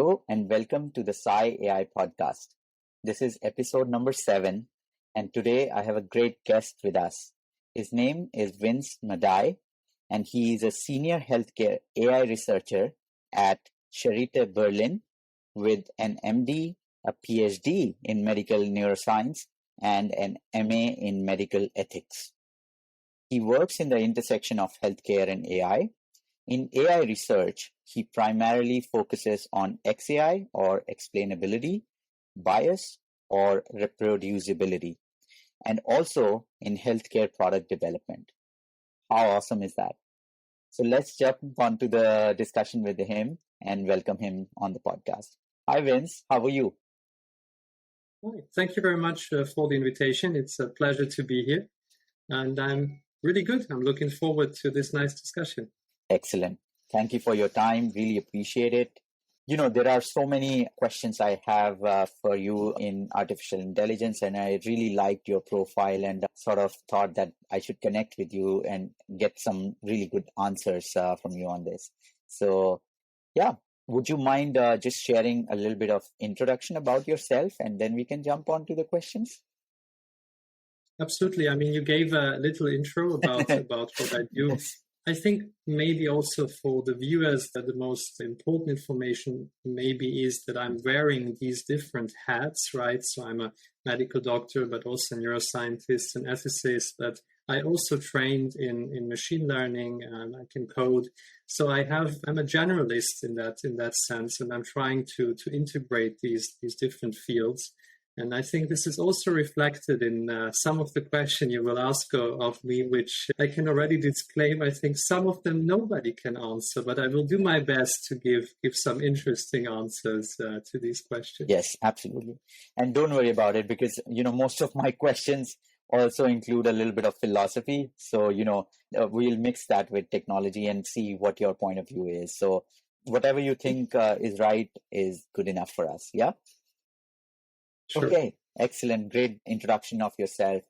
Hello and welcome to the SCI-AI Podcast. This is episode number 7, and today I have a great guest with us. His name is Vince Madai, and he is a senior healthcare AI researcher at Charité Berlin with an MD, a Ph.D. in Medical Neuroscience, and an MA in Medical Ethics. He works in the intersection of healthcare and AI. In AI research, he primarily focuses on XAI or explainability, bias, or reproducibility, and also in healthcare product development. How awesome is that? So let's jump onto the discussion with him and welcome him on the podcast. Hi, Vince. How are you? Hi. Thank you very much for the invitation. It's a pleasure to be here. And I'm really good. I'm looking forward to this nice discussion. Excellent. Thank you for your time. Really appreciate it. You know, there are so many questions I have for you in artificial intelligence, and I really liked your profile and sort of thought that I should connect with you and get some really good answers from you on this. So, yeah, would you mind just sharing a little bit of introduction about yourself, and then we can jump on to the questions? Absolutely. I mean, you gave a little intro about what I do. Yes. I think maybe also for the viewers that the most important information maybe is that I'm wearing these different hats, right? So I'm a medical doctor, but also a neuroscientist and ethicist, but I also trained in machine learning and I can code. So I'm a generalist in that sense, and I'm trying to integrate these different fields. And I think this is also reflected in some of the questions you will ask of me, which I can already disclaim. I think some of them nobody can answer, but I will do my best to give some interesting answers to these questions. Yes, absolutely. And don't worry about it because, you know, most of my questions also include a little bit of philosophy. So, you know, we'll mix that with technology and see what your point of view is. So whatever you think is right is good enough for us. Yeah. Sure. Okay, excellent. Great introduction of yourself.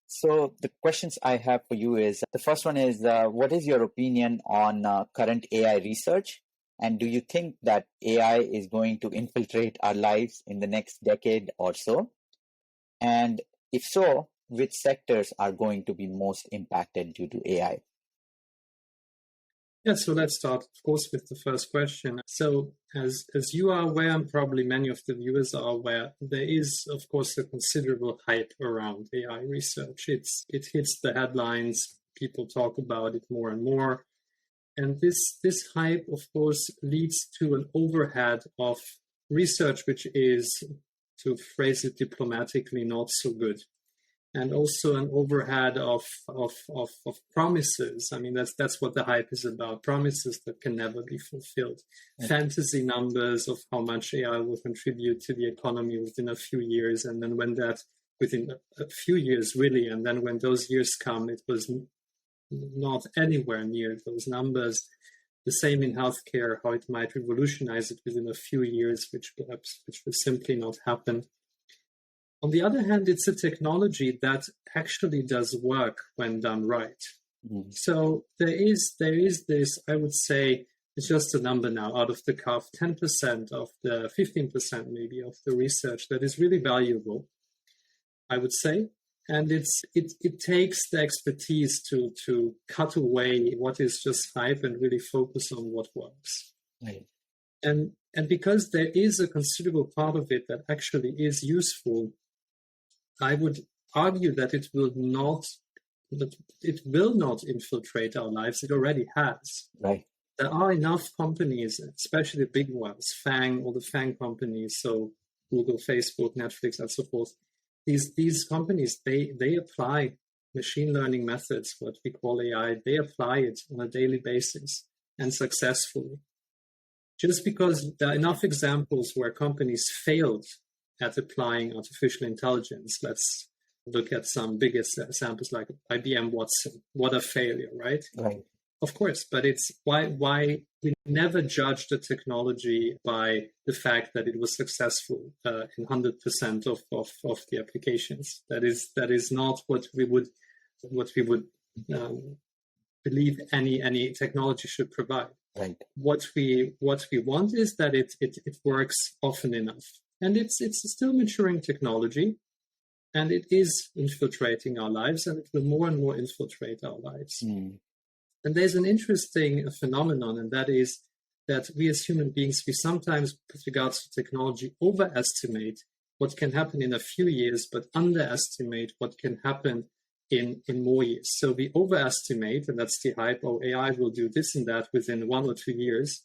So the questions I have for you is, the first one is, what is your opinion on current AI research? And do you think that AI is going to infiltrate our lives in the next decade or so? And if so, which sectors are going to be most impacted due to AI? Yeah, so let's start, of course, with the first question. So as you are aware, and probably many of the viewers are aware, there is, of course, a considerable hype around AI research. It hits the headlines. People talk about it more and more. And this hype, of course, leads to an overhead of research, which is, to phrase it diplomatically, not so good. And also an overhead of promises. I mean, that's what the hype is about, promises that can never be fulfilled. Okay. Fantasy numbers of how much AI will contribute to the economy within a few years. And then within a few years, really, and then when those years come, it was not anywhere near those numbers. The same in healthcare, how it might revolutionize it within a few years, which will simply not happen. On the other hand, it's a technology that actually does work when done right. Mm-hmm. So there is this, I would say, it's just a number now, out of the cuff, 10% of the 15% maybe of the research that is really valuable, I would say. And it takes the expertise to cut away what is just hype and really focus on what works. Right. And because there is a considerable part of it that actually is useful, I would argue that it will not infiltrate our lives. It already has. Right. There are enough companies, especially the big ones, all the FANG companies, so Google, Facebook, Netflix, and so forth. These companies, they apply machine learning methods, what we call AI. They apply it on a daily basis and successfully. Just because there are enough examples where companies failed at applying artificial intelligence. Let's look at some biggest examples like IBM Watson. What a failure, right? Right. Of course, but it's why we never judge the technology by the fact that it was successful in 100% of the applications. That is not what we would believe any technology should provide. Right. What we want is that it works often enough. And it's still maturing technology, and it is infiltrating our lives, and it will more and more infiltrate our lives. Mm. And there's an interesting phenomenon, and that is that we as human beings, we sometimes, with regards to technology, overestimate what can happen in a few years, but underestimate what can happen in more years. So we overestimate, and that's the hype, oh, AI will do this and that within 1 or 2 years.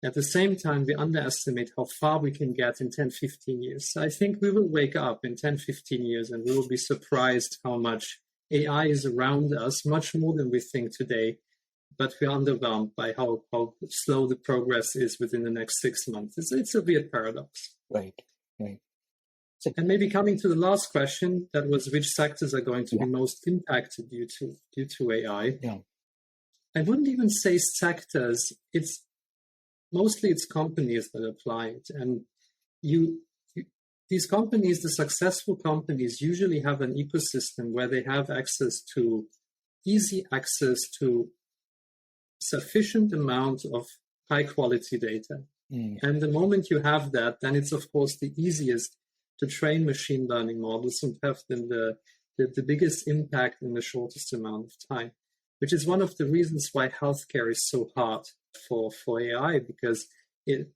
At the same time, we underestimate how far we can get in 10, 15 years. So I think we will wake up in 10, 15 years and we will be surprised how much AI is around us, much more than we think today. But we're underwhelmed by how slow the progress is within the next 6 months. It's a weird paradox. Right, right. And maybe coming to the last question, that was which sectors are going to be most impacted due to AI. Yeah. I wouldn't even say sectors. It's companies that apply it. And these companies, the successful companies, usually have an ecosystem where they have easy access to sufficient amount of high quality data. Mm. And the moment you have that, then it's of course the easiest to train machine learning models and have them the biggest impact in the shortest amount of time, which is one of the reasons why healthcare is so hard for AI, because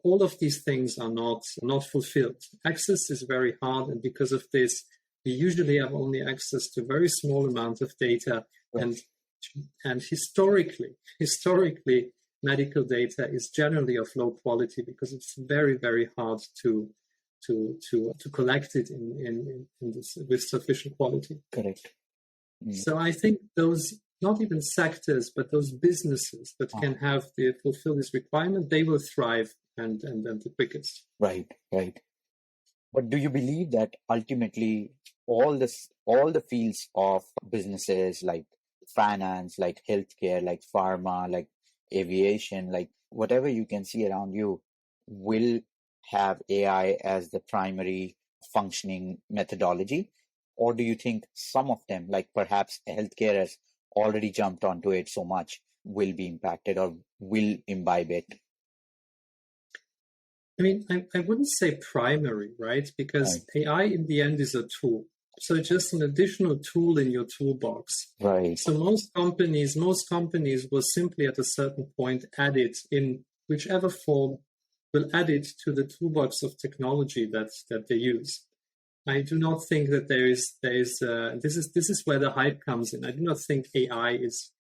all of these things are not fulfilled. Access is very hard, and because of this, we usually have only access to very small amount of data. Right. And historically, medical data is generally of low quality because it's very, very hard to collect it with sufficient quality. Correct. Mm. So I think those, not even sectors, but those businesses that can fulfill this requirement, they will thrive and the quickest. Right, right. But do you believe that ultimately all the fields of businesses like finance, like healthcare, like pharma, like aviation, like whatever you can see around you, will have AI as the primary functioning methodology? Or do you think some of them, like perhaps healthcare has already jumped onto it so much, will be impacted or will imbibe it? I mean, I wouldn't say primary, right? Because AI in the end is a tool. So it's just an additional tool in your toolbox. Right. So most companies will simply at a certain point add it in whichever form, will add it to the toolbox of technology that they use. I do not think that this is where the hype comes in. I do not think AI is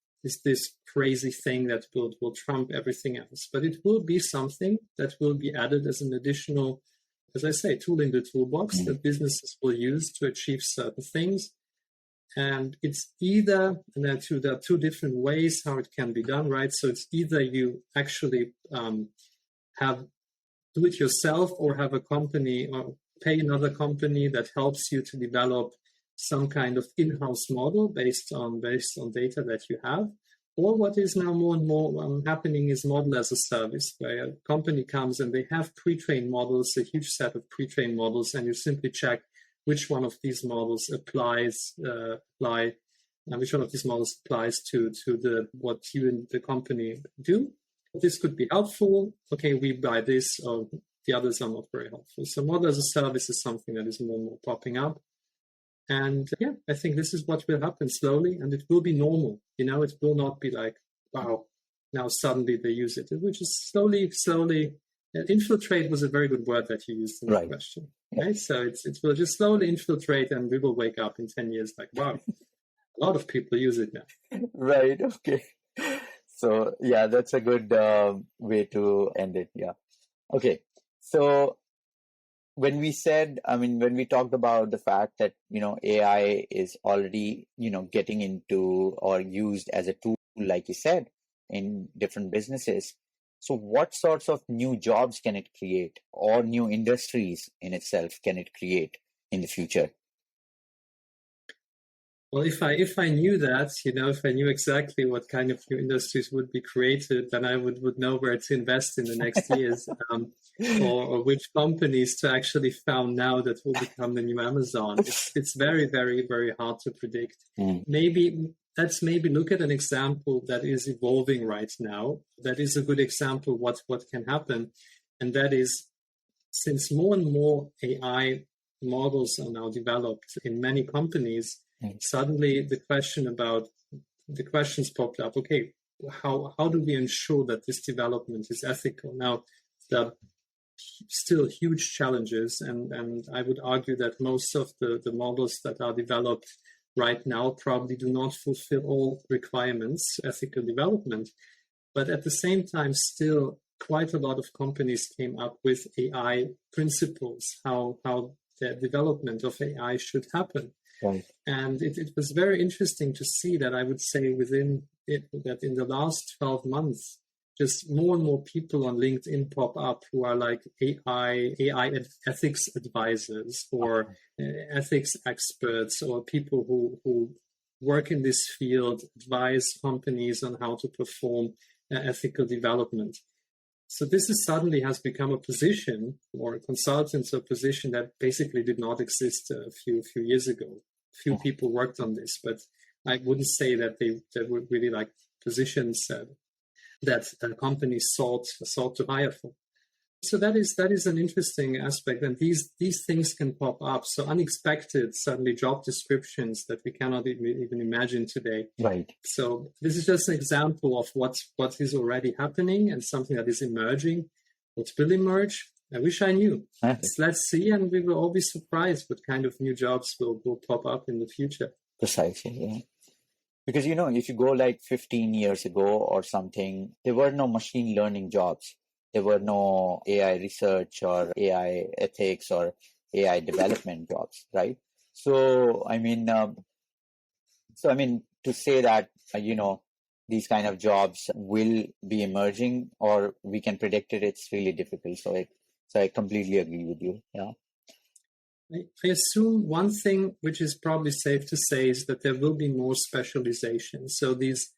this crazy thing that will trump everything else, but it will be something that will be added as an additional, as I say, tool in the toolbox that businesses will use to achieve certain things. And it's either, and there are two different ways how it can be done, right? So it's either you actually do it yourself, or have a company or pay another company that helps you to develop some kind of in-house model based on data that you have. Or what is now more and more happening is model as a service, where a company comes and they have pre-trained models, a huge set of pre-trained models, and you simply check which one of these models applies to what you and the company do. This could be helpful. Okay, we buy this, or the others are not very helpful. So model as a service is something that is more and more popping up. And I think this is what will happen slowly, and it will be normal. It will not be like, wow, now suddenly they use it. It will just slowly. Infiltrate was a very good word that you used in the question. Right? So it will just slowly infiltrate, and we will wake up in 10 years like, wow, a lot of people use it now. Right. Okay. So that's a good way to end it. Yeah. Okay. So when we talked about the fact that, AI is already, getting into or used as a tool, like you said, in different businesses. So what sorts of new jobs can it create, or new industries in itself can it create in the future? Well, if I knew that, if I knew exactly what kind of new industries would be created, then I would know where to invest in the next years, or which companies to actually found now that will become the new Amazon. It's very, very, very hard to predict. Maybe let's maybe look at an example that is evolving right now. That is a good example what can happen. And that is, since more and more AI models are now developed in many companies, suddenly the questions popped up. Okay, how do we ensure that this development is ethical? Now, there are still huge challenges, and I would argue that most of the models that are developed right now probably do not fulfill all requirements, ethical development. But at the same time, still quite a lot of companies came up with AI principles, how the development of AI should happen. Right. And it was very interesting to see that, I would say, that in the last 12 months, just more and more people on LinkedIn pop up who are like AI ethics advisors or ethics experts, or people who work in this field, advise companies on how to perform ethical development. So this is suddenly has become a position, or a consultant's a position that basically did not exist a few years ago. Few people worked on this, but I wouldn't say that they were really like positions that companies sought to hire for. So that is an interesting aspect, and these things can pop up. So unexpected, suddenly job descriptions that we cannot even imagine today. Right. So this is just an example of what is already happening and something that is emerging. What will emerge? I wish I knew. Let's see, and we will all be surprised what kind of new jobs will pop up in the future. Precisely, yeah. Because, if you go like 15 years ago or something, there were no machine learning jobs. There were no AI research or AI ethics or AI development jobs, right? So, to say that, these kind of jobs will be emerging or we can predict it, it's really difficult. So I completely agree with you. Yeah. I assume one thing which is probably safe to say is that there will be more specialization. So these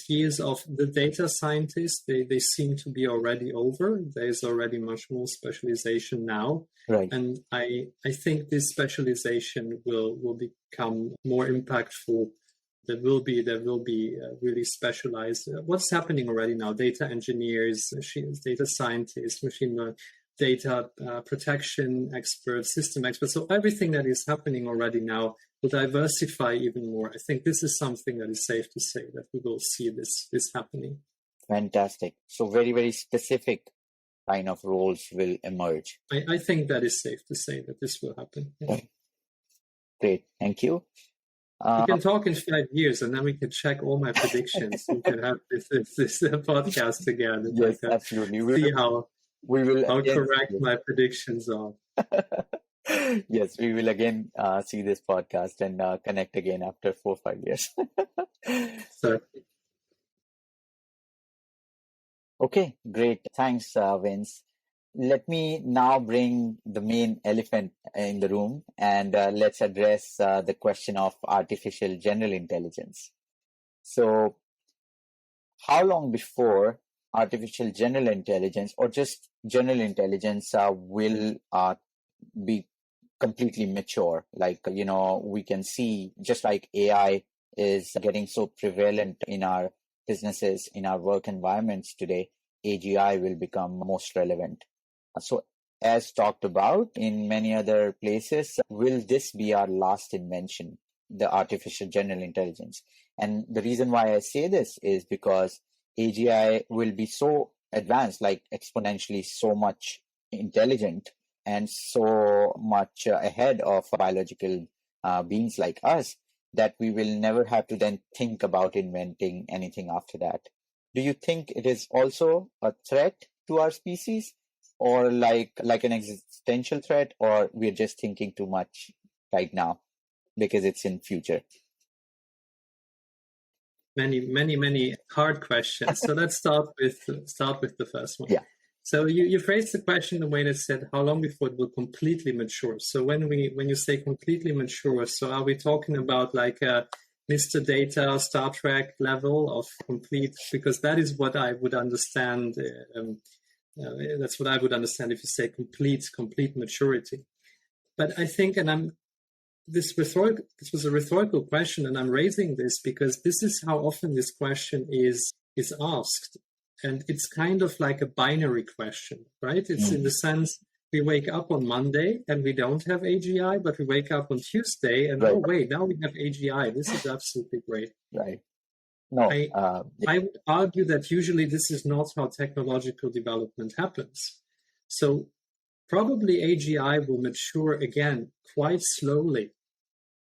years of the data scientists, they seem to be already over. There's already much more specialization now. Right. And I think this specialization will become more impactful. There will be really specialized. What's happening already now? Data engineers, data scientists, machine learning, data protection experts, system experts. So everything that is happening already now will diversify even more. I think this is something that is safe to say that we will see this happening. Fantastic. So very, very specific kind of roles will emerge. I think that is safe to say that this will happen. Yeah. Great. Thank you. We can talk in 5 years, and then we can check all my predictions. We can have this podcast again. Yes, absolutely. See how correct my predictions are. Yes, we will again see this podcast and connect again after 4 or 5 years. Okay, great. Thanks, Vince. Let me now bring the main elephant in the room, and let's address the question of artificial general intelligence. So, how long before artificial general intelligence or just general intelligence will be completely mature? Like, we can see, just like AI is getting so prevalent in our businesses, in our work environments today, AGI will become most relevant. So as talked about in many other places, will this be our last invention, the artificial general intelligence? And the reason why I say this is because AGI will be so advanced, like exponentially so much intelligent and so much ahead of biological beings like us, that we will never have to then think about inventing anything after that. Do you think it is also a threat to our species, or like an existential threat, or we're just thinking too much right now because it's in future? Many hard questions. So let's start with the first one. Yeah. So you phrased the question in a way that said, how long before it will completely mature? So when you say completely mature, so are we talking about like a Mr. Data, Star Trek level of complete? Because that is what I would understand. That's what I would understand if you say complete maturity. But I think, and this was a rhetorical question, and I'm raising this because this is how often this question is asked. And it's kind of like a binary question, right? It's in the sense we wake up on Monday and we don't have AGI, but we wake up on Tuesday and, oh, wait, now we have AGI. This is absolutely great. Right. No, I would argue that usually this is not how technological development happens. So probably AGI will mature again quite slowly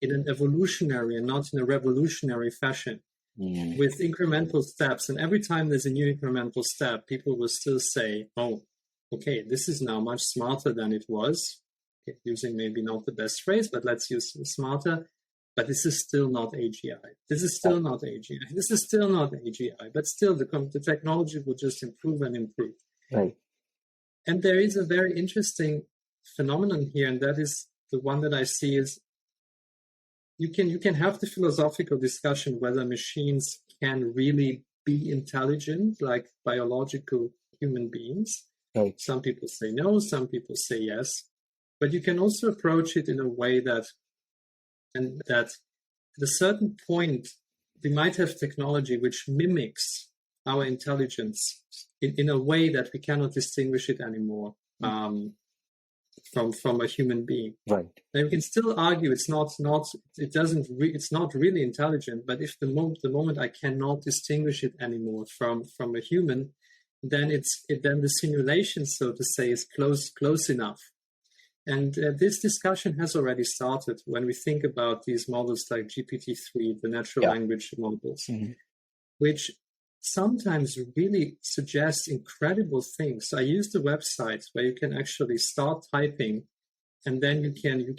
in an evolutionary and not in a revolutionary fashion with incremental steps. And every time there's a new incremental step, people will still say, oh, okay, this is now much smarter than it was. Okay, using maybe not the best phrase, but let's use smarter. But this is still not AGI. This is still not AGI. This is still not AGI. But still, the technology will just improve and improve. Right. And there is a very interesting phenomenon here, and that is the one that I see is you can have the philosophical discussion whether machines can really be intelligent like biological human beings. Right. Some people say no, some people say yes. But you can also approach it in a way that at a certain point, we might have technology which mimics our intelligence in a way that we cannot distinguish it anymore from a human being. Right. And we can still argue it's not really intelligent, but if the moment I cannot distinguish it anymore from a human, then then the simulation, so to say, is close enough. And this discussion has already started when we think about these models like GPT-3, the natural language models, which sometimes really suggest incredible things. I use the websites where you can actually start typing, and then you can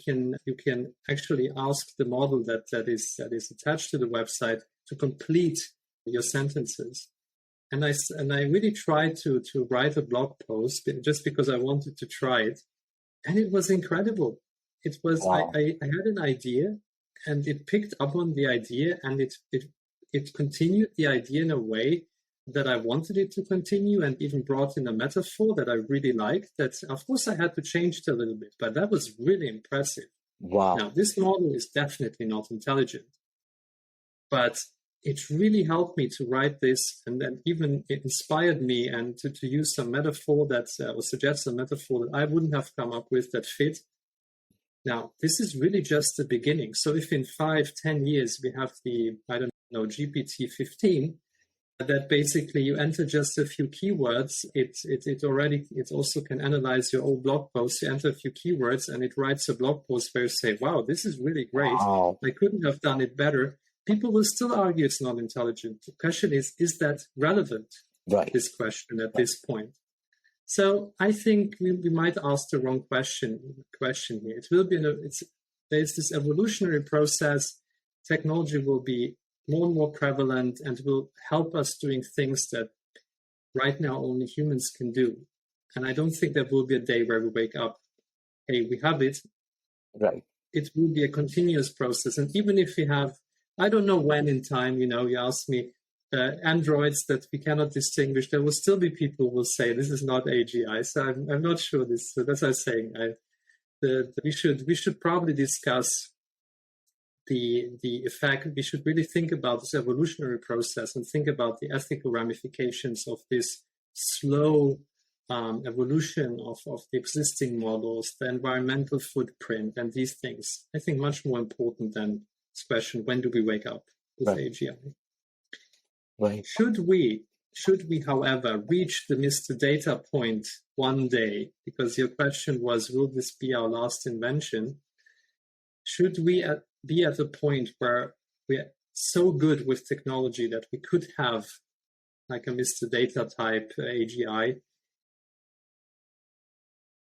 actually ask the model that is attached to the website to complete your sentences. And I really tried to write a blog post just because I wanted to try it. And it was incredible. It was, wow. I had an idea and it picked up on the idea and it continued the idea in a way that I wanted it to continue and even brought in a metaphor that I really liked. That, of course, I had to change it a little bit, but that was really impressive. Wow. Now, this model is definitely not intelligent, but it really helped me to write this, and then even it inspired me and to use some metaphor that or suggest a metaphor that I wouldn't have come up with that fit. Now, this is really just the beginning. So if in 5-10 years we have the, GPT-15, that basically you enter just a few keywords, it also can analyze your old blog posts. You enter a few keywords and it writes a blog post where you say, wow, this is really great. Wow. I couldn't have done it better. People will still argue it's not intelligent. The question is that relevant? Right. This question at this point. So I think we might ask the wrong question here. It will be there's this evolutionary process. Technology will be more and more prevalent and will help us doing things that right now only humans can do. And I don't think there will be a day where we wake up, hey, we have it. Right. It will be a continuous process. And even if we have, I don't know when in time, you ask me, androids that we cannot distinguish, there will still be people who will say this is not AGI. So I'm not sure this. So that's what I'm saying. We should probably discuss the effect. We should really think about this evolutionary process and think about the ethical ramifications of this slow evolution of the existing models, the environmental footprint, and these things. I think much more important than this question: when do we wake up with AGI? Right. Should we, however, reach the Mr. Data point one day? Because your question was, will this be our last invention? Should we be at a point where we're so good with technology that we could have like a Mr. Data type AGI?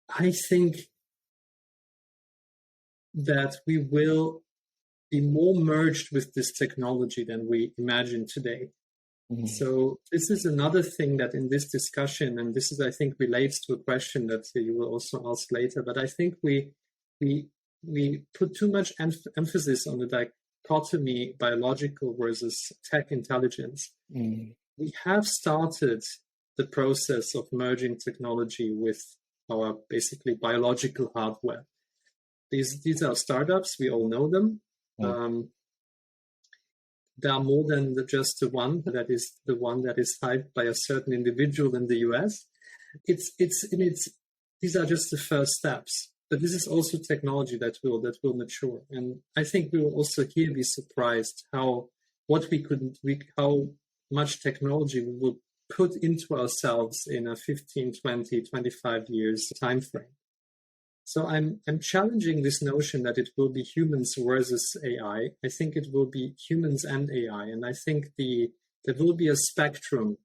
I think that we will be more merged with this technology than we imagine today. Mm-hmm. So this is another thing that in this discussion, and this is, I think, relates to a question that you will also ask later, but I think we put too much emphasis on the dichotomy biological versus tech intelligence. Mm-hmm. We have started the process of merging technology with our basically biological hardware. These are startups. We all know them. There are more than just the one that is hyped by a certain individual in the US. These are just the first steps. But this is also technology that will mature. And I think we will also here be surprised how much technology we will put into ourselves in a 15, 20, 25 years time frame. So I'm challenging this notion that it will be humans versus AI. I think it will be humans and AI. And I think there will be a spectrum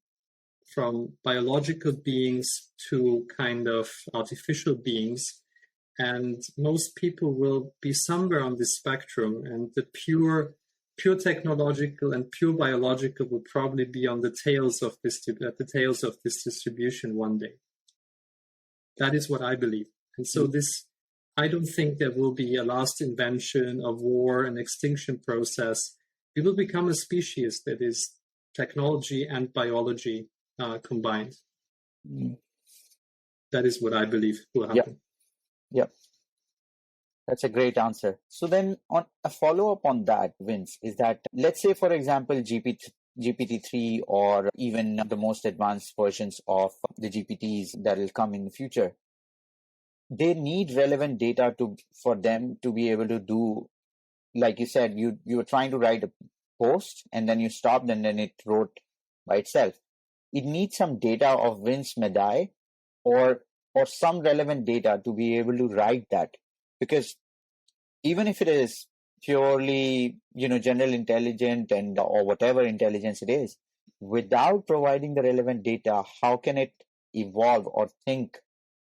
from biological beings to kind of artificial beings. And most people will be somewhere on this spectrum. And the pure technological and pure biological will probably be on the tails of this distribution one day. That is what I believe. And so I don't think there will be a last invention, a war, an extinction process. We will become a species that is technology and biology combined. That is what I believe will happen. Yep. That's a great answer. So then on a follow-up on that, Vince, is that let's say, for example, GPT-3 or even the most advanced versions of the GPTs that will come in the future, they need relevant data for them to be able to do, like you said, you were trying to write a post and then you stopped and then it wrote by itself. It needs some data of Vince Madai or some relevant data to be able to write that. Because even if it is purely, general intelligent or whatever intelligence it is, without providing the relevant data, how can it evolve or think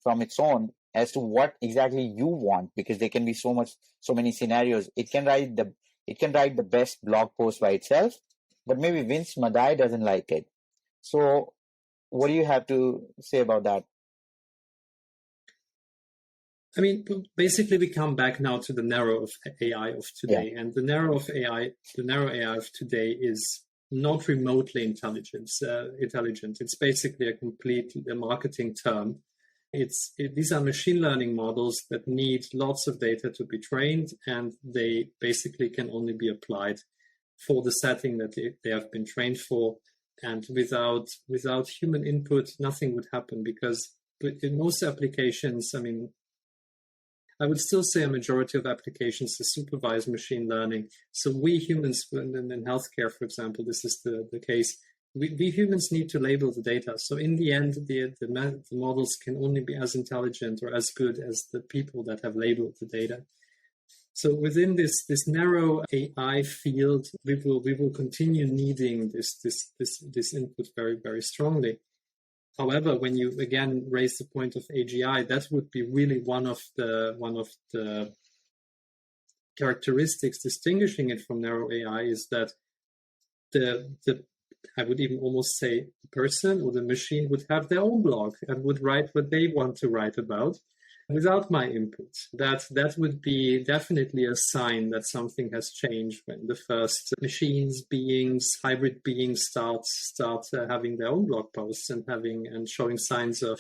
from its own as to what exactly you want? Because there can be so many scenarios. It can write the best blog post by itself, but maybe Vince Madai doesn't like it. So what do you have to say about that? I mean, basically, we come back now to the narrow of AI of today, and the narrow AI of today is not remotely intelligent. It's basically a marketing term. These are machine learning models that need lots of data to be trained, and they basically can only be applied for the setting that they have been trained for. And without human input, nothing would happen, because in most applications, I mean, I would still say a majority of applications is supervised machine learning. So we humans, in healthcare, for example, this is the case. We humans need to label the data. So in the end, the models can only be as intelligent or as good as the people that have labeled the data. So within this narrow AI field, we will continue needing this input very, very strongly. However, when you again raise the point of AGI, that would be really one of the characteristics distinguishing it from narrow AI is that I would even almost say the person or the machine would have their own blog and would write what they want to write about without my input. That would be definitely a sign that something has changed when the first machines, beings, hybrid beings start having their own blog posts and showing signs of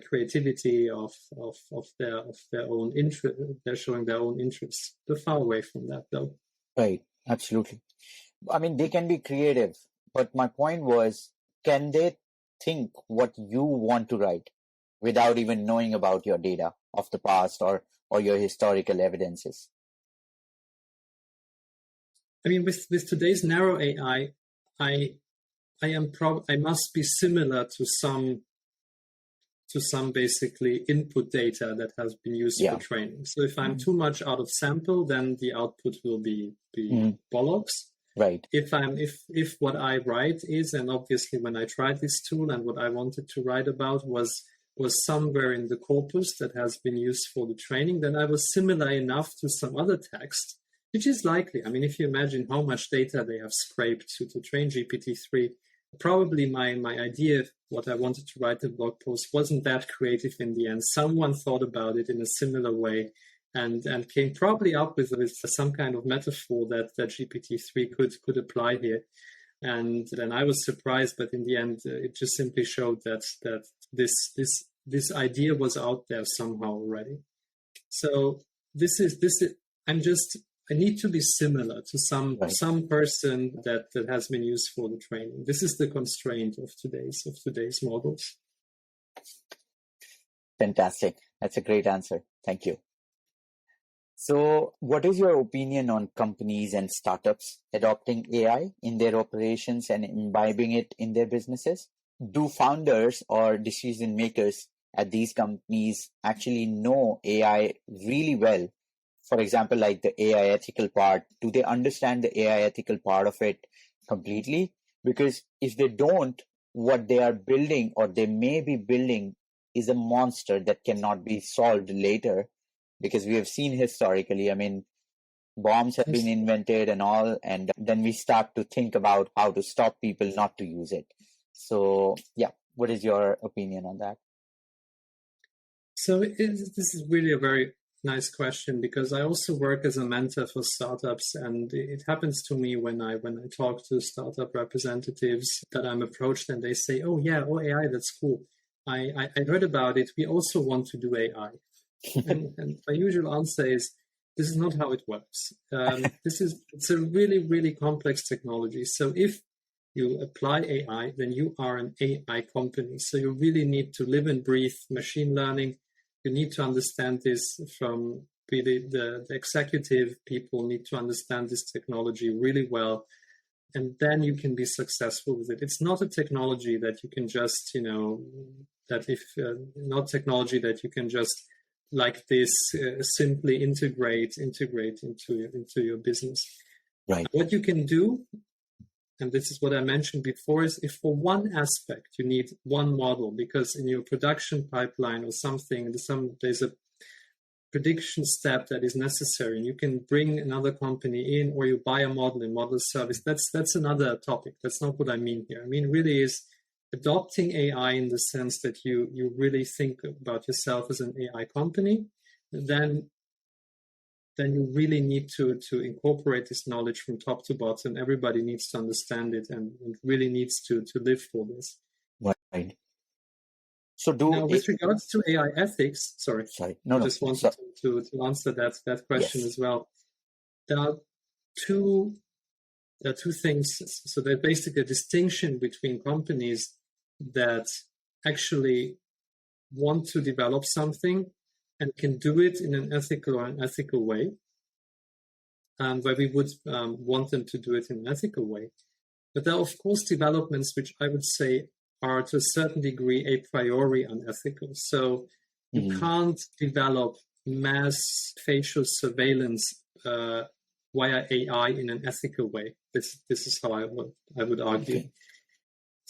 creativity of their own interest. They're showing their own interests. They're far away from that, though. Right, absolutely. I mean, they can be creative, but my point was, can they think what you want to write without even knowing about your data of the past or your historical evidences? I mean, with today's narrow AI, I must be similar to some basically input data that has been used for training. So if I'm too much out of sample, then the output will be bollocks. Right. If what I write is, and obviously when I tried this tool and what I wanted to write about was somewhere in the corpus that has been used for the training, then I was similar enough to some other text, which is likely. I mean, if you imagine how much data they have scraped to train GPT-3, probably my idea of what I wanted to write the blog post wasn't that creative in the end. Someone thought about it in a similar way and came probably up with some kind of metaphor that GPT-3 could apply here. And then I was surprised, but in the end, it just simply showed that this idea was out there somehow already. So I need to be similar to Right. some person that has been used for the training. This is the constraint of today's models. Fantastic. That's a great answer. Thank you. So, what is your opinion on companies and startups adopting AI in their operations and imbibing it in their businesses? Do founders or decision makers at these companies actually know AI really well? For example, like the AI ethical part, do they understand the AI ethical part of it completely? Because if they don't, what they are building or they may be building is a monster that cannot be solved later. Because we have seen historically, I mean, bombs have been invented and all, and then we start to think about how to stop people not to use it. So, yeah, what is your opinion on that? So this is really a very nice question, because I also work as a mentor for startups, and it happens to me when I talk to startup representatives that I'm approached and they say, "Oh yeah, oh AI, that's cool. I heard about it. We also want to do AI." and my usual answer is, this is not how it works. It's a really, really complex technology. So if you apply AI, then you are an AI company. So you really need to live and breathe machine learning. You need to understand this from really the executive people need to understand this technology really well. And then you can be successful with it. It's not a technology that you can just, not technology that you can just like this simply integrate into your business. Right. What you can do, and this is what I mentioned before, is if for one aspect you need one model, because in your production pipeline or something, there's a prediction step that is necessary, and you can bring another company in, or you buy a model in model service. That's another topic. That's not what I mean here. I mean really is adopting AI in the sense that you really think about yourself as an AI company, then you really need to incorporate this knowledge from top to bottom. Everybody needs to understand it and really needs to live for this. Right. So now, with regards to AI ethics, I just wanted to answer that question as well. There are two things. So there's basically a distinction between companies that actually want to develop something and can do it in an ethical or unethical way, where we would want them to do it in an ethical way. But there are, of course, developments which I would say are to a certain degree a priori unethical. So you can't develop mass facial surveillance via AI in an ethical way. This is how I would argue. Okay.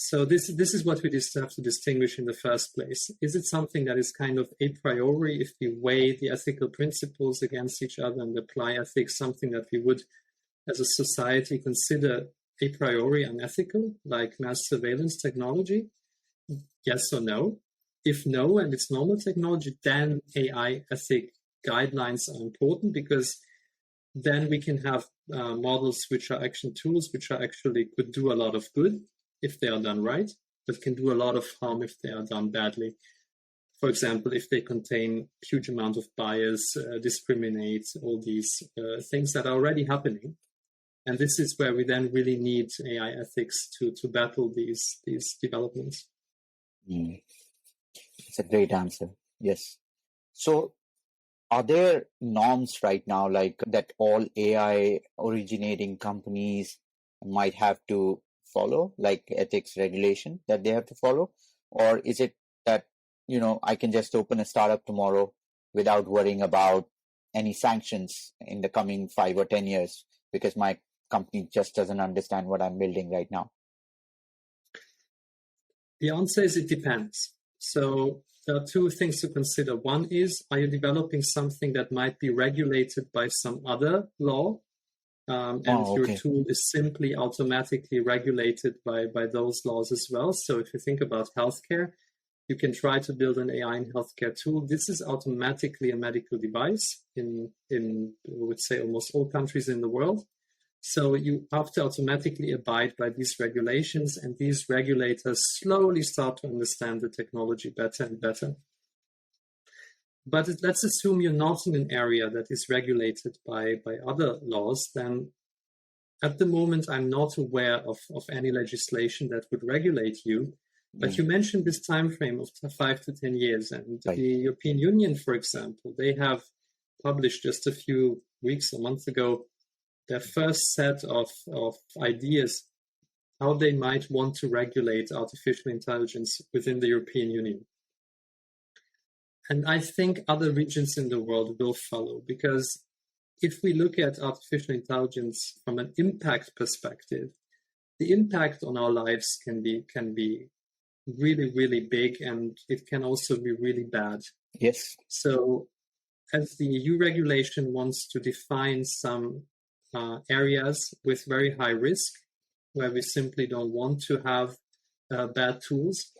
So this is what we just have to distinguish in the first place. Is it something that is kind of a priori, if we weigh the ethical principles against each other and apply ethics, something that we would, as a society, consider a priori unethical, like mass surveillance technology? Yes or no? If no, and it's normal technology, then AI ethic guidelines are important, because then we can have models which are action tools, which are actually could do a lot of good if they are done right, but can do a lot of harm if they are done badly. For example, if they contain huge amount of bias, discriminate, all these things that are already happening. And this is where we then really need AI ethics to battle these developments. It's a great answer. Yes. So are there norms right now, like that all AI originating companies might have to follow, like ethics regulation that they have to follow? Or is it that, I can just open a startup tomorrow without worrying about any sanctions in the coming 5 or 10 years because my company just doesn't understand what I'm building right now? The answer is it depends. So there are two things to consider. One is, are you developing something that might be regulated by some other law? Your tool is simply automatically regulated by those laws as well. So if you think about healthcare, you can try to build an AI in healthcare tool. This is automatically a medical device in I would say, almost all countries in the world. So you have to automatically abide by these regulations, and these regulators slowly start to understand the technology better and better. But let's assume you're not in an area that is regulated by other laws. Then at the moment, I'm not aware of any legislation that would regulate you. But you mentioned this time frame of 5 to 10 years. And the European Union, for example, they have published just a few weeks or months ago their first set of ideas how they might want to regulate artificial intelligence within the European Union. And I think other regions in the world will follow, because if we look at artificial intelligence from an impact perspective, the impact on our lives can be really, really big, and it can also be really bad. Yes. So as the EU regulation wants to define some areas with very high risk, where we simply don't want to have bad tools,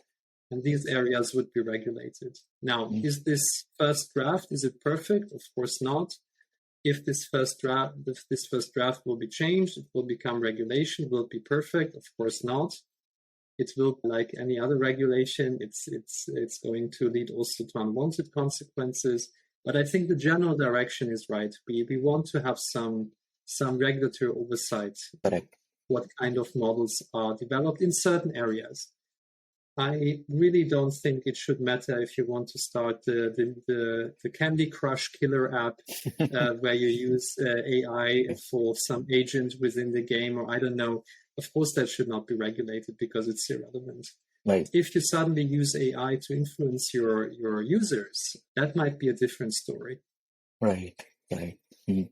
and these areas would be regulated. Now, is this first draft, is it perfect? Of course not. If this first draft will be changed, it will become regulation, will it be perfect? Of course not. It will, like any other regulation, it's going to lead also to unwanted consequences. But I think the general direction is right. We want to have some regulatory oversight. Correct. What kind of models are developed in certain areas. I really don't think it should matter if you want to start the Candy Crush killer app where you use AI for some agent within the game, or I don't know. Of course, that should not be regulated because it's irrelevant. Right. If you suddenly use AI to influence your users, that might be a different story. Right. Mm-hmm.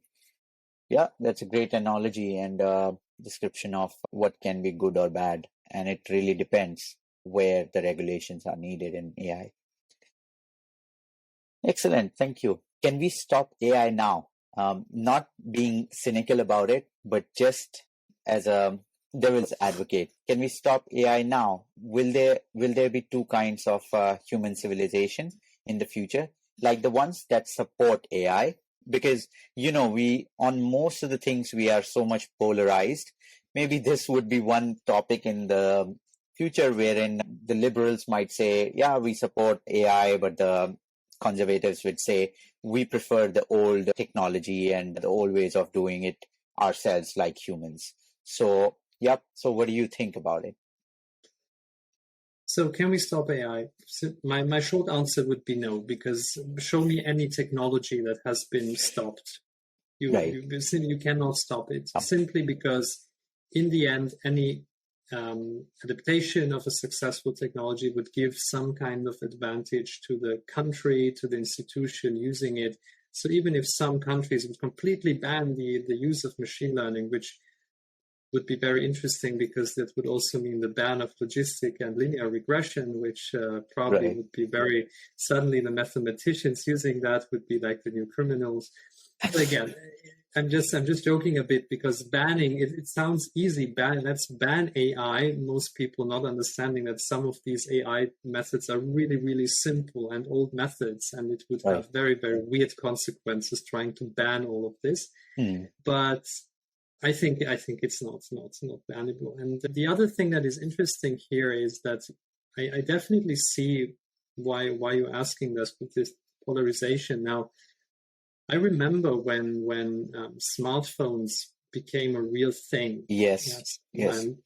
Yeah, that's a great analogy and description of what can be good or bad. And it really depends where the regulations are needed in AI. Excellent. Thank you. Can we stop AI now? Not being cynical about it, but just as a devil's advocate, can we stop AI now? Will there be two kinds of human civilization in the future, like the ones that support AI? Because, we, on most of the things, we are so much polarized. Maybe this would be one topic in the future wherein the liberals might say, yeah, we support AI, but the conservatives would say, we prefer the old technology and the old ways of doing it ourselves like humans. So, yep. So what do you think about it? So can we stop AI? So my short answer would be no, because show me any technology that has been stopped. You cannot stop it, simply because in the end, any adaptation of a successful technology would give some kind of advantage to the country, to the institution using it. So even if some countries would completely ban the use of machine learning, which would be very interesting because that would also mean the ban of logistic and linear regression, which probably would be very, suddenly the mathematicians using that would be like the new criminals. But again, I'm just joking a bit, because banning, it sounds easy. Let's ban AI. Most people not understanding that some of these AI methods are really, really simple and old methods, and it would have very, very weird consequences trying to ban all of this. But I think it's not bannable. And the other thing that is interesting here is that I definitely see why you're asking this with this polarization. Now, I remember when smartphones became a real thing. Yes. And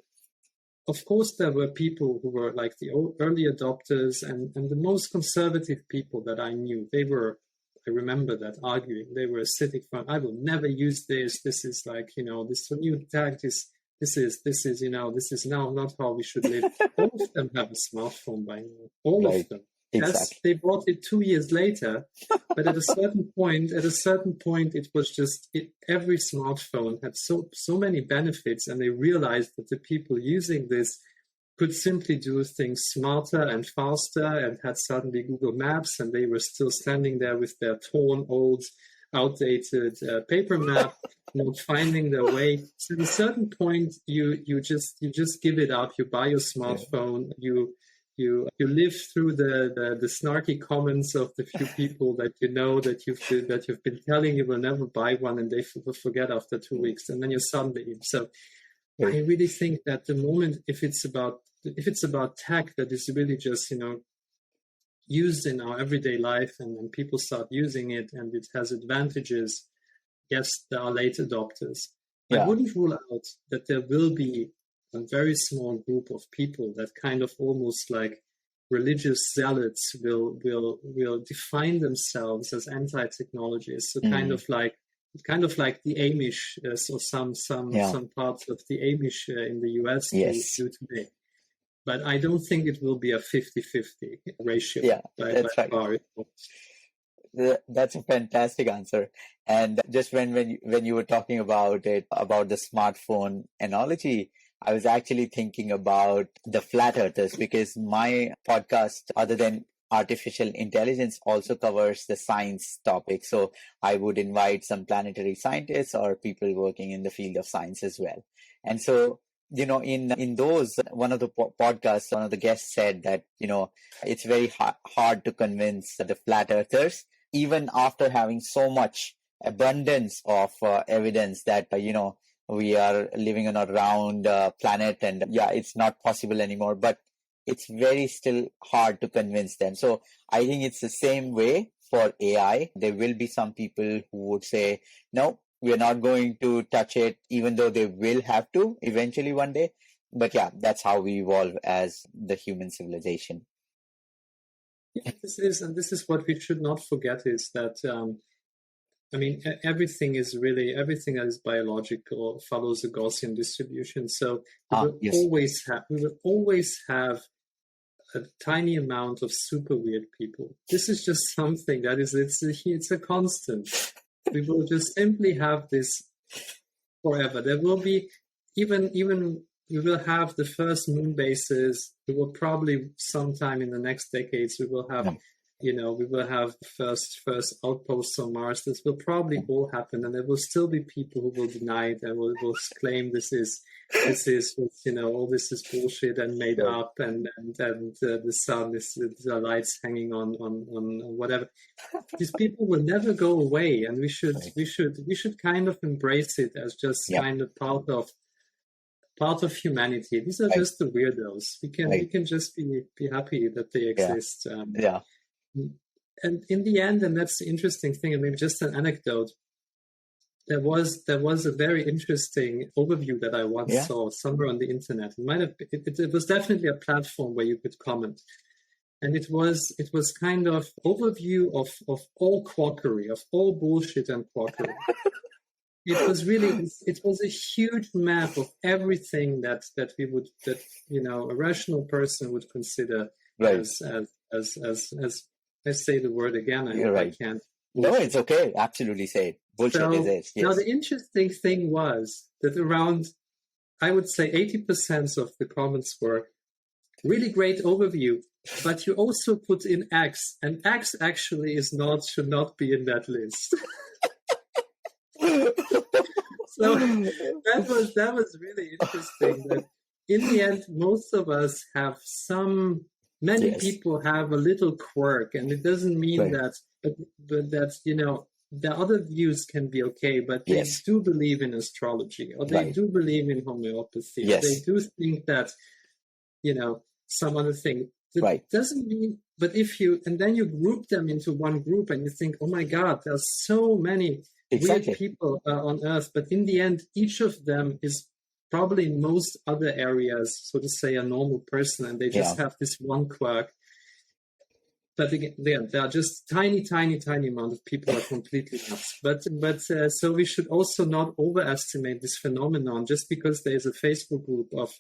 of course, there were people who were like the early adopters, and the most conservative people that I knew, I remember that arguing. They were sitting front. I will never use this. This is like, this new tech. This is now not how we should live. All of them have a smartphone by now. All of them. Exactly. Yes, they bought it 2 years later, but at a certain point, it was just every smartphone had so many benefits, and they realized that the people using this could simply do things smarter and faster, and had suddenly Google Maps, and they were still standing there with their torn, old, outdated paper map, not finding their way. So at a certain point, you just give it up. You buy your smartphone. You live through the snarky comments of the few people that you've been telling you will never buy one, and they will forget after 2 weeks, and then you're suddenly in. So I really think that the moment, if it's about tech that is really just used in our everyday life and when people start using it and it has advantages, yes, there are late adopters. I wouldn't rule out that there will be a very small group of people that kind of almost like religious zealots will define themselves as anti-technologists. So kind of like the Amish, or some parts of the Amish in the US do today. But I don't think it will be a 50-50 ratio. Yeah, that's right. Far. That's a fantastic answer. And just when you were talking about the smartphone analogy, I was actually thinking about the flat earthers, because my podcast, other than artificial intelligence, also covers the science topic. So I would invite some planetary scientists or people working in the field of science as well. And so, in those, one of the podcasts, one of the guests said that, it's very hard to convince the flat earthers, even after having so much abundance of evidence that, we are living on a round planet and it's not possible anymore, but it's very still hard to convince them. So I think it's the same way for AI. There will be some people who would say, no, we're not going to touch it, even though they will have to eventually one day. But that's how we evolve as the human civilization. Yeah, this is what we should not forget, is that everything that is biological follows a Gaussian distribution. So we will always have a tiny amount of super weird people. This is just something that it's a constant. We will just simply have this forever. There will be even we will have the first moon bases. We will probably sometime in the next decades we will have we will have first outposts on Mars. This will probably all happen, and there will still be people who will deny it and will claim this is all this is bullshit and made up, and the sun is the lights hanging on whatever. These people will never go away, and we should kind of embrace it as just kind of part of humanity. These are just the weirdos. We can just be happy that they exist. And in the end, and that's the interesting thing, and maybe just an anecdote, there was a very interesting overview that I once saw somewhere on the internet. It was definitely a platform where you could comment. And it was kind of overview of all quackery, of all bullshit and quackery. It was a huge map of everything that a rational person would consider as I say the word again. I can't. No, it's okay. Absolutely say it. Bullshit is it. Yes. Now, the interesting thing was that around, I would say 80% of the comments were really great overview, but you also put in X, and X actually should not be in that list. So that was really interesting. That in the end, most of us have many people have a little quirk, and it doesn't mean that, but that the other views can be okay, but they do believe in astrology, or they do believe in homeopathy, or they do think that some other thing. That doesn't mean. But then you group them into one group, and you think, oh my God, there's so many weird people on Earth, but in the end, each of them is probably in most other areas, so to say, a normal person, and they just have this one quirk. But again, there are just tiny amount of people are completely nuts. But so we should also not overestimate this phenomenon. Just because there is a Facebook group of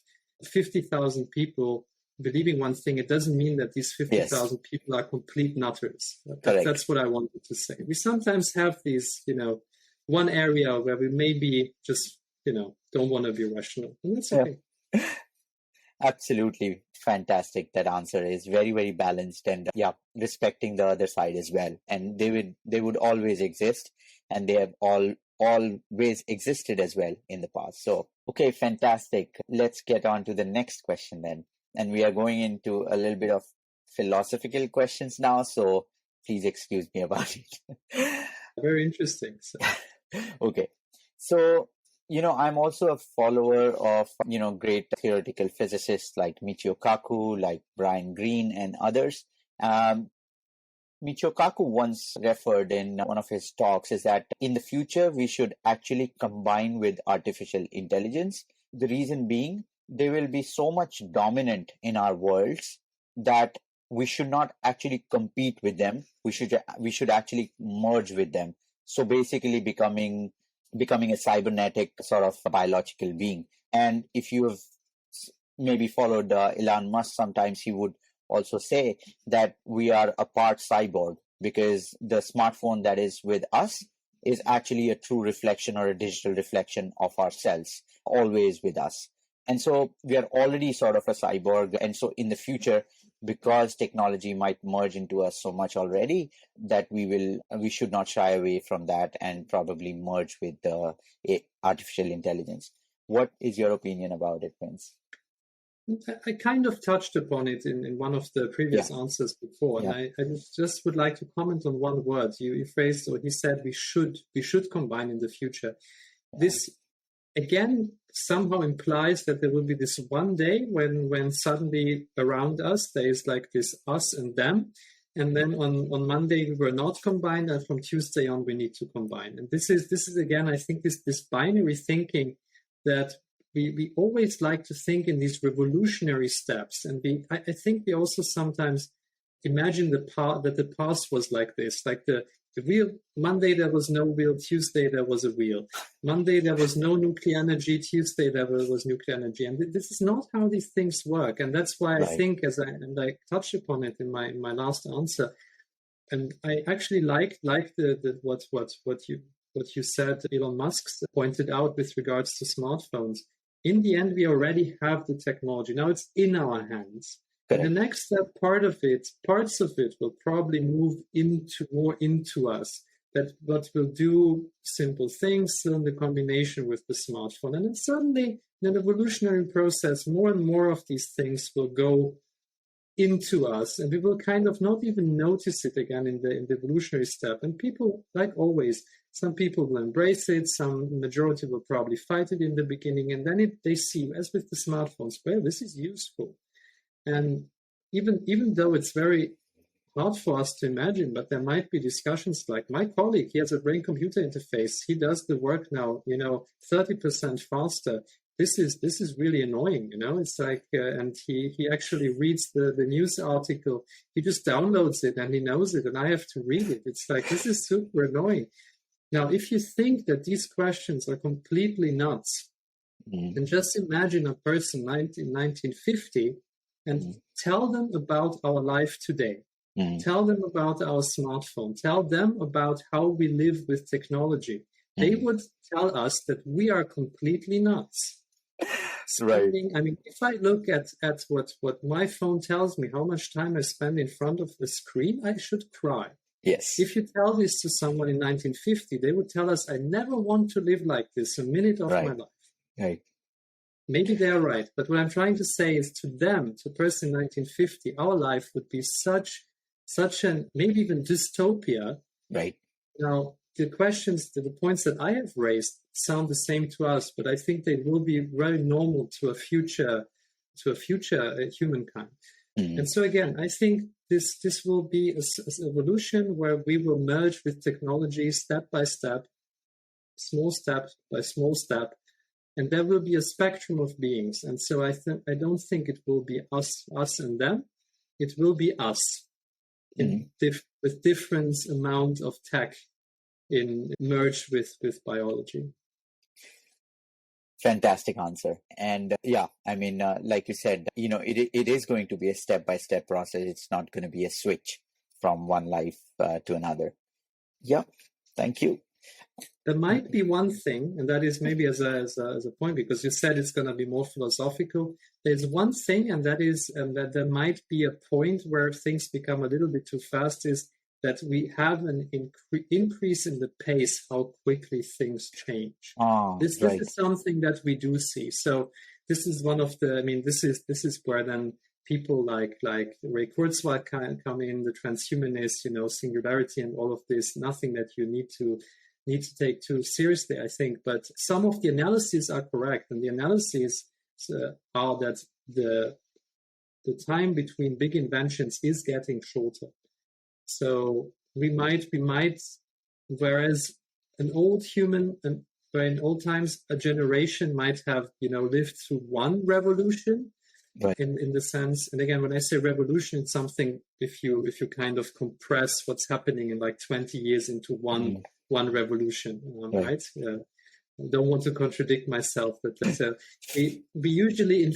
50,000 people believing one thing, it doesn't mean that these 50,000 people are complete nutters. That's what I wanted to say. We sometimes have these, one area where we maybe just, don't want to be rational. And that's okay. Absolutely fantastic. That answer is very, very balanced, and respecting the other side as well. And they would always exist, and they have always existed as well in the past. So, okay, fantastic. Let's get on to the next question then. And we are going into a little bit of philosophical questions now, so please excuse me about it. Very interesting. So. Okay. So, I'm also a follower of, great theoretical physicists like Michio Kaku, like Brian Greene and others. Michio Kaku once referred in one of his talks is that in the future, we should actually combine with artificial intelligence. The reason being, they will be so much dominant in our worlds that we should not actually compete with them. We should actually merge with them. So basically becoming a cybernetic sort of biological being. And if you have maybe followed Elon Musk, sometimes he would also say that we are a part cyborg, because the smartphone that is with us is actually a true reflection or a digital reflection of ourselves, always with us. And so we are already sort of a cyborg. And so in the future, because technology might merge into us so much already, that we should not shy away from that and probably merge with the artificial intelligence. What is your opinion about it, Vince? I kind of touched upon it in one of the previous answers before, and I just would like to comment on one word you phrased, or he said we should combine in the future. This again somehow implies that there will be this one day when suddenly around us there is like this us and them, and then on Monday we were not combined, and from Tuesday on we need to combine. And this is again, I think this binary thinking that we always like to think in these revolutionary steps, and I think we also sometimes imagine that the past was like this, like the wheel. Monday there was no wheel, Tuesday there was a wheel. Monday there was no nuclear energy, Tuesday there was nuclear energy, and this is not how these things work. And that's why I think, and I touched upon it in my last answer, and I actually like the what you said, Elon Musk pointed out with regards to smartphones. In the end, we already have the technology. Now it's in our hands. And the next step, parts of it will probably move more into us. That what will do simple things in the combination with the smartphone. And then suddenly, in an evolutionary process, more and more of these things will go into us, and we will kind of not even notice it again in the evolutionary step. And people, like always, some people will embrace it, some majority will probably fight it in the beginning, and then they see, as with the smartphones, well, this is useful. And even though it's very hard for us to imagine, but there might be discussions like my colleague, he has a brain-computer interface. He does the work now, 30% faster. This is really annoying, It's like, and he actually reads the news article. He just downloads it and he knows it, and I have to read it. It's like, this is super annoying. Now, if you think that these questions are completely nuts, then just imagine a person in 1950 and tell them about our life today. Tell them about our smartphone. Tell them about how we live with technology. They would tell us that we are completely nuts. Right. I mean, if I look at what my phone tells me, how much time I spend in front of the screen, I should cry. Yes. If you tell this to someone in 1950, they would tell us, I never want to live like this a minute of my life. Right. Maybe they are right. But what I'm trying to say is, to them, to a person in 1950, our life would be such an, maybe even dystopia. Right. Now, the points that I have raised sound the same to us, but I think they will be very normal to a future humankind. And so again, I think this will be an evolution where we will merge with technology step by step, small step by small step, and there will be a spectrum of beings. And so I don't think it will be us and them. It will be us with different amount of tech merged with biology. Fantastic answer. And like you said, it is going to be a step-by-step process. It's not going to be a switch from one life to another. Yeah, thank you. There might be one thing, and that is maybe as a point, because you said it's going to be more philosophical. There's one thing, and that is that there might be a point where things become a little bit too fast, is that we have an increase in the pace, how quickly things change. This is something that we do see. So this is one of this is where then people like Ray Kurzweil come in, the transhumanists, singularity and all of this, nothing that you need to take too seriously, I think. But some of the analyses are correct, and the analyses are that the time between big inventions is getting shorter. So we might, whereas an old human, and where in old times a generation might have, lived through one revolution, Right. in the sense, and again, when I say revolution, it's something, if you kind of compress what's happening in like 20 years into one revolution, right? I don't want to contradict myself, but we usually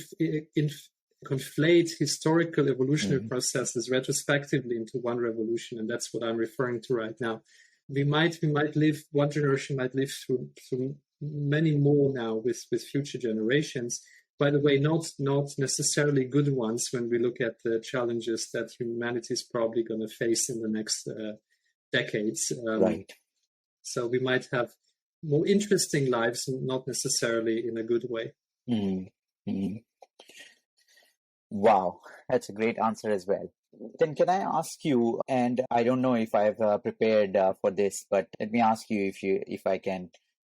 conflate historical evolutionary processes retrospectively into one revolution, and that's what I'm referring to right now. We might live, one generation might live through many more now with future generations. By the way, not necessarily good ones when we look at the challenges that humanity is probably going to face in the next decades. Right. So we might have more interesting lives, not necessarily in a good way. Mm-hmm. Wow, that's a great answer as well. Then can I ask you, and I don't know if I've prepared for this, but let me ask you if I can,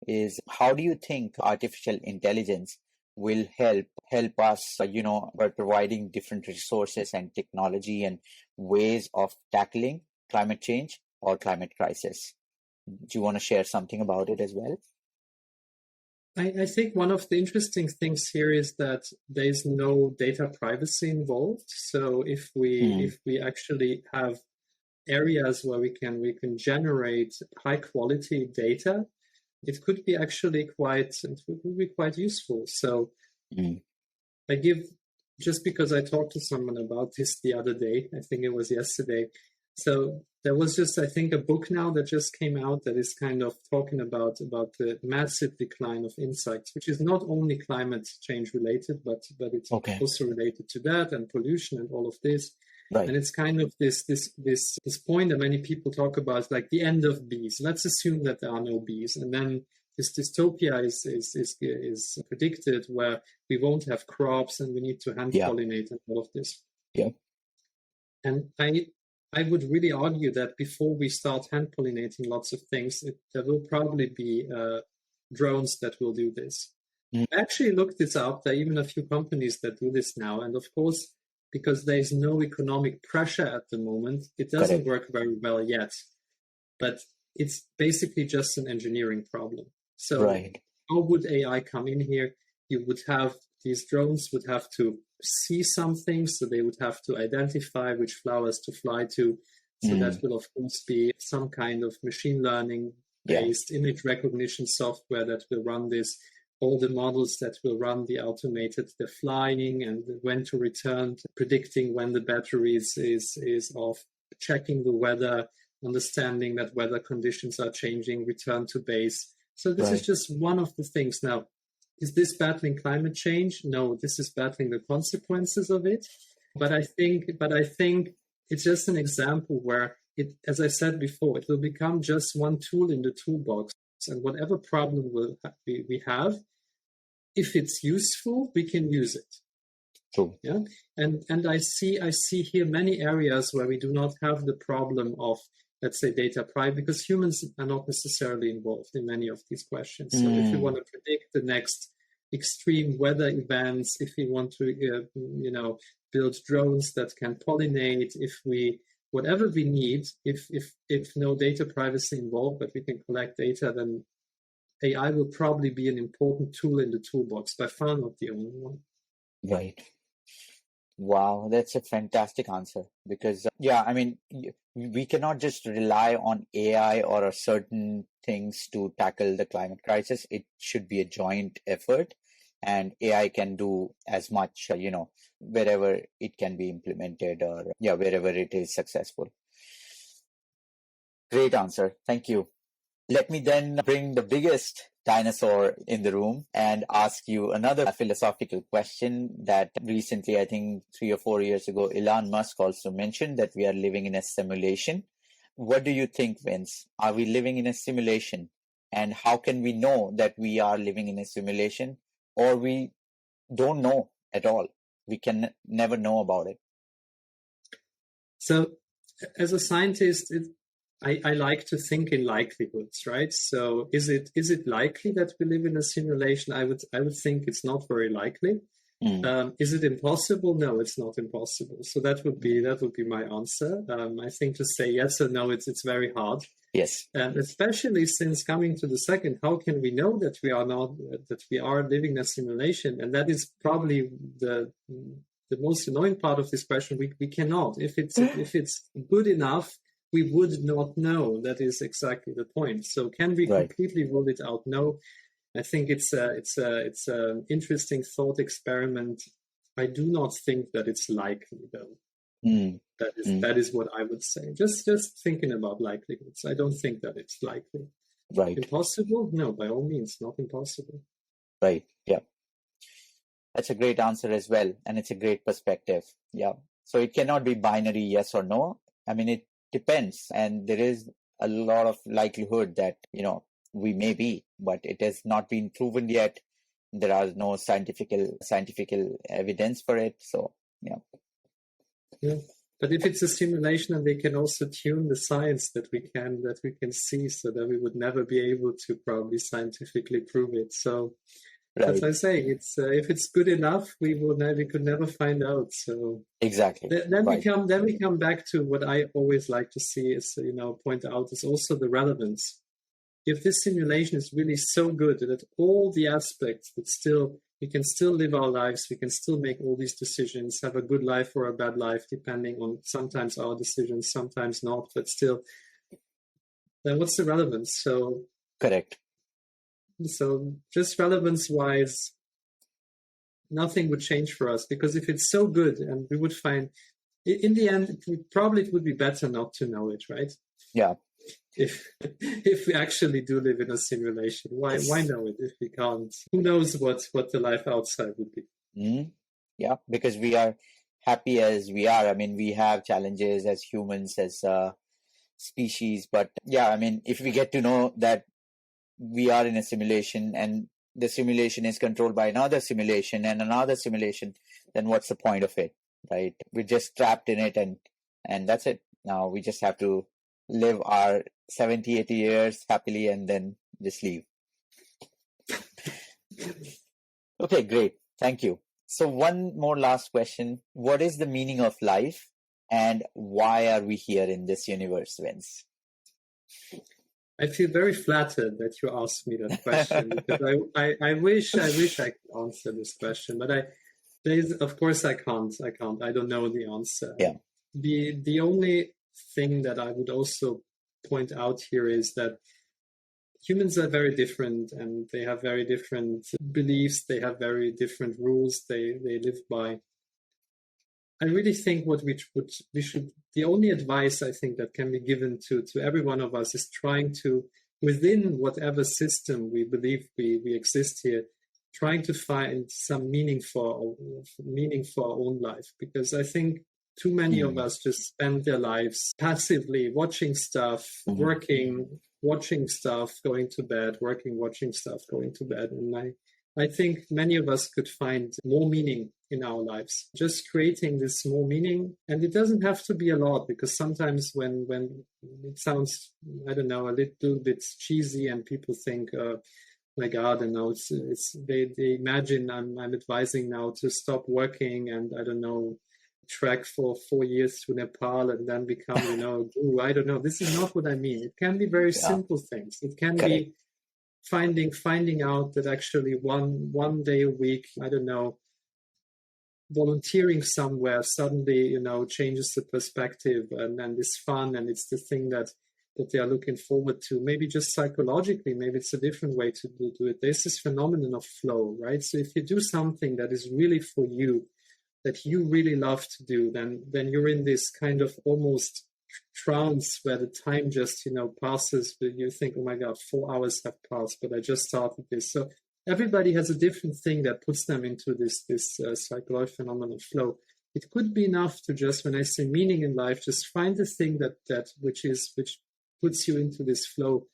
is how do you think artificial intelligence will help us, by providing different resources and technology and ways of tackling climate change or climate crisis? Do you want to share something about it as well? I think one of the interesting things here is that there's no data privacy involved. So if we actually have areas where we can generate high quality data, it could be actually quite useful. So I give, just because I talked to someone about this the other day, I think it was yesterday. So there was just, I think, a book now that just came out that is kind of talking about the massive decline of insects, which is not only climate change related, but it's also related to that and pollution and all of this. Right. And it's kind of this point that many people talk about, like the end of bees. Let's assume that there are no bees, and then this dystopia is predicted, where we won't have crops and we need to hand pollinate and all of this. Yeah. And I would really argue that before we start hand pollinating lots of things, there will probably be drones that will do this. I actually looked this up. There are even a few companies that do this now. And of course, because there is no economic pressure at the moment, it doesn't work very well yet. But it's basically just an engineering problem. So how would AI come in here? You would have, these drones would have to see something, so they would have to identify which flowers to fly to. So that will, of course, be some kind of machine learning based image recognition software that will run this. All the models that will run the the flying and when to return, predicting when the battery is off, checking the weather, understanding that weather conditions are changing, return to base. So this is just one of the things. Now, is this battling climate change? No, this is battling the consequences of it. But I think it's just an example where it, as I said before, it will become just one tool in the toolbox. And whatever problem we have, if it's useful, we can use it. True. Yeah. And I see here many areas where we do not have the problem of, let's say, data privacy, because humans are not necessarily involved in many of these questions. So if we want to predict the next extreme weather events, if we want to, build drones that can pollinate, whatever we need, if no data privacy involved, but we can collect data, then AI will probably be an important tool in the toolbox, by far not the only one. Right. Wow, that's a fantastic answer, because, we cannot just rely on AI or certain things to tackle the climate crisis. It should be a joint effort, and AI can do as much, wherever it can be implemented or wherever it is successful. Great answer. Thank you. Let me then bring the biggest dinosaur in the room and ask you another philosophical question that recently, I think 3 or 4 years ago, Elon Musk also mentioned, that we are living in a simulation. What do you think, Vince? Are we living in a simulation? And how can we know that we are living in a simulation, or we don't know at all? We can never know about it. So as a scientist, I like to think in likelihoods, right? So is it likely that we live in a simulation? I would think it's not very likely. Is it impossible? No, it's not impossible. So that would be my answer. I think to say yes or no, it's very hard. Yes. And especially since coming to the second, how can we know that we are living in a simulation? And that is probably the most annoying part of this question. We cannot. If it's good enough, we would not know. That is exactly the point. So can we completely rule it out? No. I think it's an interesting thought experiment. I do not think that it's likely, though. That is what I would say. Just thinking about likelihoods, I don't think that it's likely. Right. Impossible? No, by all means, not impossible. Right. Yeah. That's a great answer as well, and it's a great perspective. Yeah. So it cannot be binary yes or no. I mean, it depends, and there is a lot of likelihood that we may be, but it has not been proven yet. There are no scientific evidence for it. So, yeah. But if it's a simulation, and they can also tune the science that we can see, so that we would never be able to probably scientifically prove it. So, as I say, it's if it's good enough, we could never find out. So exactly. Then we come back to what I always like to see is point out is also the relevance. If this simulation is really so good that all the aspects that we can still live our lives, we can still make all these decisions, have a good life or a bad life, depending on sometimes our decisions, sometimes not, but still, then what's the relevance? So correct. So just relevance-wise, nothing would change for us, because if it's so good, and we would find, in the end, it would be better not to know it, right? Yeah. If we actually do live in a simulation, why know it if we can't? Who knows what the life outside would be? Yeah, because we are happy as we are. I mean, we have challenges as humans, as a species, but yeah, I mean, if we get to know that we are in a simulation and the simulation is controlled by another simulation and another simulation, then what's the point of it, right? We're just trapped in it, and that's it. Now we just have to live our 70, 80 years happily and then just leave. Okay, great. Thank you. So one more last question. What is the meaning of life, and why are we here in this universe, Vince? I feel very flattered that you asked me that question, because I wish I could answer this question, but of course I can't. I don't know the answer. Yeah. The only thing that I would also point out here is that humans are very different, and they have very different beliefs. They have very different rules they live by. I really think we should, the only advice I think that can be given to every one of us is trying to, within whatever system we believe we exist here, trying to find some meaning for our own life. Because I think too many of us just spend their lives passively watching stuff, working, watching stuff, going to bed, working, watching stuff, going to bed. And I think many of us could find more meaning in our lives, just creating this more meaning. And it doesn't have to be a lot, because sometimes when it sounds, I don't know, a little bit cheesy, and people think, my God, and now they imagine I'm advising now to stop working and, I don't know, trek for 4 years to Nepal and then become, a guru. I don't know. This is not what I mean. It can be very simple things. It can be finding out that actually one day a week, I don't know, volunteering somewhere suddenly, changes the perspective, and is fun, and it's the thing that they are looking forward to. Maybe just psychologically, maybe it's a different way to do it. There's this phenomenon of flow, right? So if you do something that is really for you, that you really love to do, then you're in this kind of almost trance where the time just, passes, but you think, oh my God, 4 hours have passed, but I just started this. So everybody has a different thing that puts them into this psychological phenomenon of flow. It could be enough to just, when I say meaning in life, just find the thing that which puts you into this flow.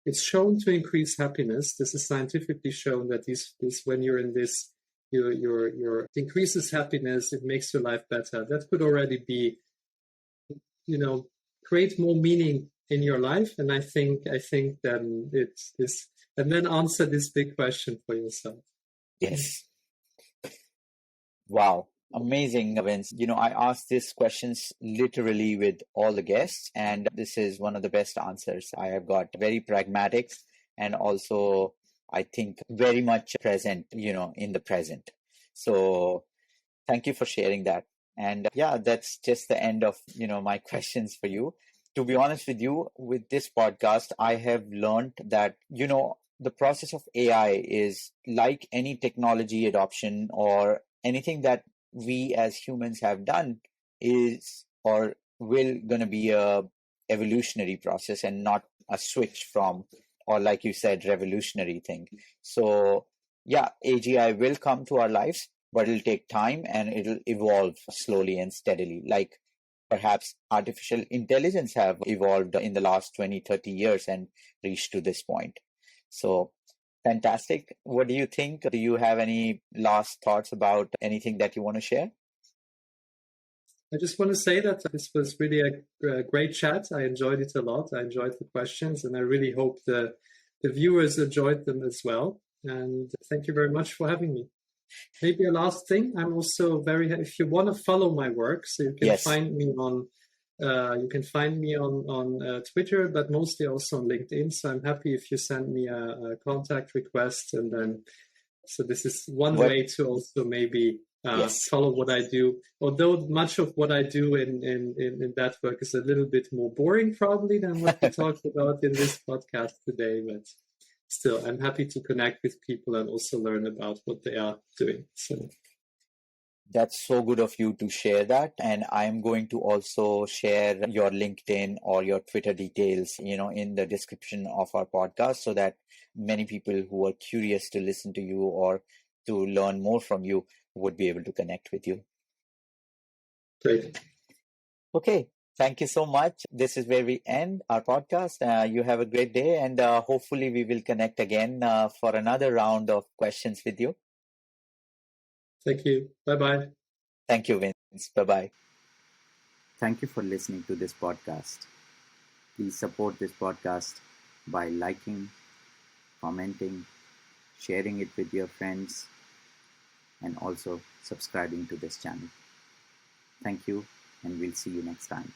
It's shown to increase happiness. This is scientifically shown that this when you're in this, your increases happiness. It makes your life better. That could already be, create more meaning in your life. And I think then it's this, and then answer this big question for yourself. Yes. Wow, amazing, Vince. I ask these questions literally with all the guests, and this is one of the best answers I have got. Very pragmatic and also, I think, very much present, in the present. So thank you for sharing that. And yeah, that's just the end of, my questions for you. To be honest with you, with this podcast, I have learned that, the process of AI is like any technology adoption or anything that we as humans have done is or will going to be a evolutionary process and not a switch from, or like you said, revolutionary thing. So yeah, AGI will come to our lives, but it'll take time and it'll evolve slowly and steadily, like perhaps artificial intelligence have evolved in the last 20, 30 years and reached to this point. So fantastic. What do you think? Do you have any last thoughts about anything that you want to share? I just want to say that this was really a great chat. I enjoyed it a lot. I enjoyed the questions, and I really hope the viewers enjoyed them as well. And thank you very much for having me. Maybe a last thing. I'm also if you want to follow my work, so you can find me on Twitter, but mostly also on LinkedIn. So I'm happy if you send me a contact request, and then so this is one way to also maybe follow what I do. Although much of what I do in that work is a little bit more boring probably than what we talked about in this podcast today, but still, I'm happy to connect with people and also learn about what they are doing. So that's so good of you to share that. And I'm going to also share your LinkedIn or your Twitter details, in the description of our podcast so that many people who are curious to listen to you or to learn more from you would be able to connect with you. Great. Okay. Thank you so much. This is where we end our podcast. You have a great day, and hopefully we will connect again for another round of questions with you. Thank you. Bye-bye. Thank you, Vince. Bye-bye. Thank you for listening to this podcast. Please support this podcast by liking, commenting, sharing it with your friends, and also subscribing to this channel. Thank you, and we'll see you next time.